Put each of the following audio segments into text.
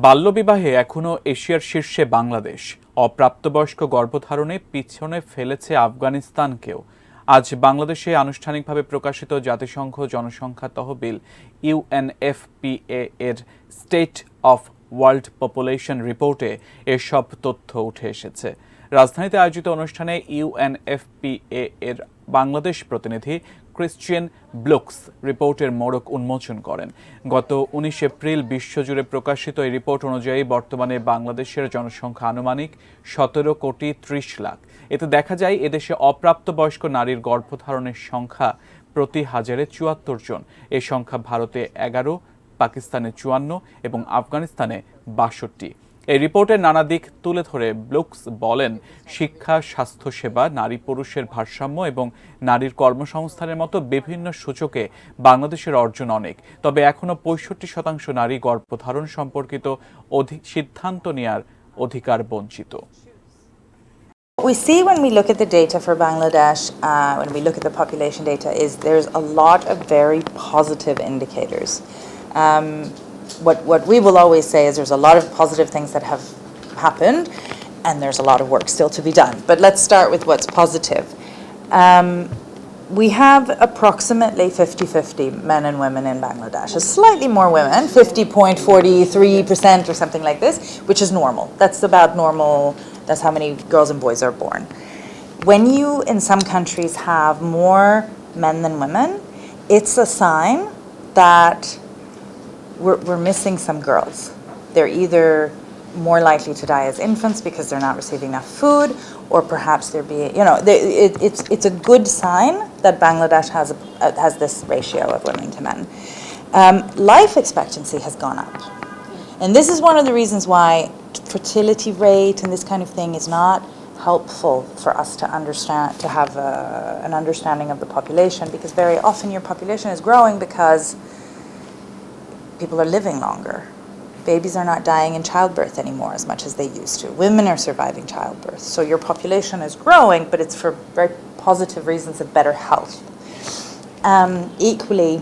বাল্যবিবাহে এখনও এশিয়ার শীর্ষে বাংলাদেশ। অপ্রাপ্তবয়স্ক গর্ভধারণে পিছনে ফেলেছে আফগানিস্তানকেও। আজ বাংলাদেশে আনুষ্ঠানিকভাবে প্রকাশিত জাতিসংঘ জনসংখ্যা তহবিল ইউএনএফপিএ এর স্টেট অফ ওয়ার্ল্ড পপুলেশন রিপোর্টে এসব তথ্য উঠে এসেছে। রাজধানীতে আয়োজিত অনুষ্ঠানে ইউএনএফপিএ এর বাংলাদেশ প্রতিনিধি ক্রিশ্চিয়ান ব্লুকস রিপোর্টের মোড়ক উন্মোচন করেন। গত ১৯ এপ্রিল বিশ্বজুড়ে প্রকাশিত এই রিপোর্ট অনুযায়ী বর্তমানে বাংলাদেশের জনসংখ্যা আনুমানিক ১৭,৩০,০০,০০০। এতে দেখা যায় এদেশে অপ্রাপ্তবয়স্ক নারীর গর্ভধারণের সংখ্যা প্রতি হাজারে ৭৪ জন। এই সংখ্যা ভারতে ১১, পাকিস্তানে ৫৪ এবং আফগানিস্তানে ৬২। এই রিপোর্টের নানা দিক তুলে ধরে ব্লুকস বলেন, শিক্ষা, স্বাস্থ্যসেবা, নারী পুরুষের ভারসাম্য এবং নারীর কর্মসংস্থানের মতো বিভিন্ন সূচকে বাংলাদেশের অর্জন অনেক। তবে এখনও ৬৫% নারী গর্ভধারণ সম্পর্কিত সিদ্ধান্ত নেওয়ার অধিকার বঞ্চিত। What we see when we look at the data for Bangladesh, when we look at the population data, is there's a lot of very positive indicators. What we will always say is there's a lot of positive things that have happened, and there's a lot of work still to be done. But let's start with what's positive. We have approximately 50-50 men and women in Bangladesh. Slightly more women, 50.43% or something like this, which is normal. That's about normal. That's how many girls and boys are born. When you, in some countries, have more men than women, it's a sign that we're missing some girls. They're either more likely to die as infants because they're not receiving enough food, or perhaps they're being, it's a good sign that Bangladesh has this ratio of women to men. Life expectancy has gone up. And this is one of the reasons why fertility rate and this kind of thing is not helpful for us to understand, to have an understanding of the population, because very often your population is growing because people are living longer. Babies are not dying in childbirth anymore as much as they used to. Women are surviving childbirth. So your population is growing, but it's for very positive reasons of better health. Equally,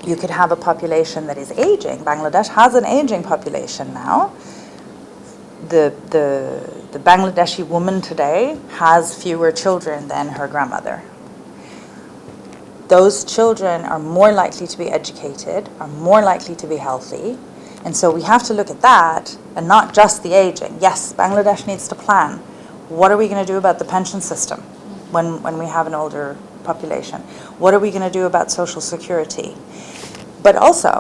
you could have a population that is aging. Bangladesh has an aging population now. The Bangladeshi woman today has fewer children than her grandmother. Those children are more likely to be educated, are more likely to be healthy. And so we have to look at that and not just the aging. Yes, Bangladesh needs to plan. What are we going to do about the pension system when we have an older population? What are we going to do about social security? But also,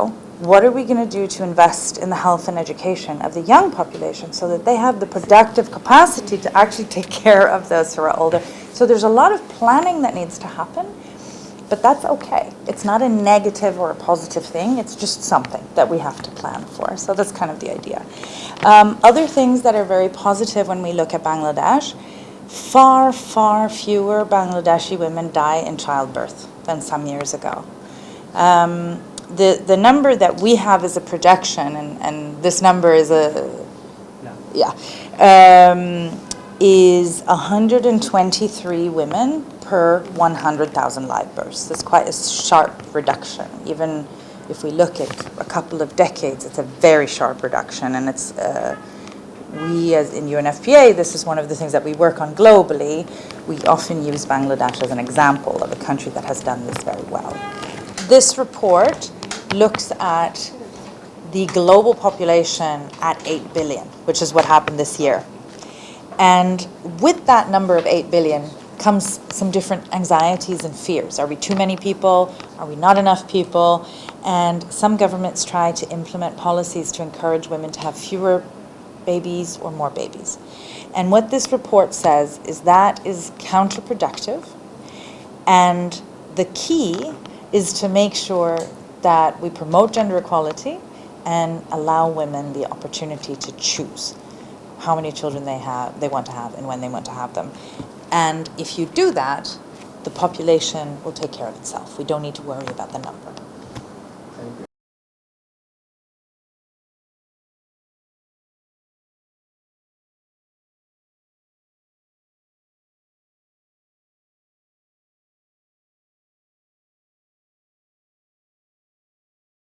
what are we going to do to invest in the health and education of the young population so that they have the productive capacity to actually take care of those who are older? So there's a lot of planning that needs to happen. But that's okay. It's not a negative or a positive thing. It's just something that we have to plan for. So that's kind of the idea. Other things that are very positive when we look at Bangladesh, far, far fewer Bangladeshi women die in childbirth than some years ago. The number that we have is a projection, and this number is is 123 women per 100,000 live births. That's quite a sharp reduction. Even if we look at a couple of decades, it's a very sharp reduction. And it's we, as in UNFPA, this is one of the things that we work on globally. We often use Bangladesh as an example of a country that has done this very well. This report looks at the global population at 8 billion, which is what happened this year. And with that number of 8 billion comes some different anxieties and fears. Are we too many people? Are we not enough people? And some governments try to implement policies to encourage women to have fewer babies or more babies. And what this report says is that is counterproductive. And the key is to make sure that we promote gender equality and allow women the opportunity to choose how many children they want to have and when they want to have them. And if you do that, the population will take care of itself. We don't need to worry about the number.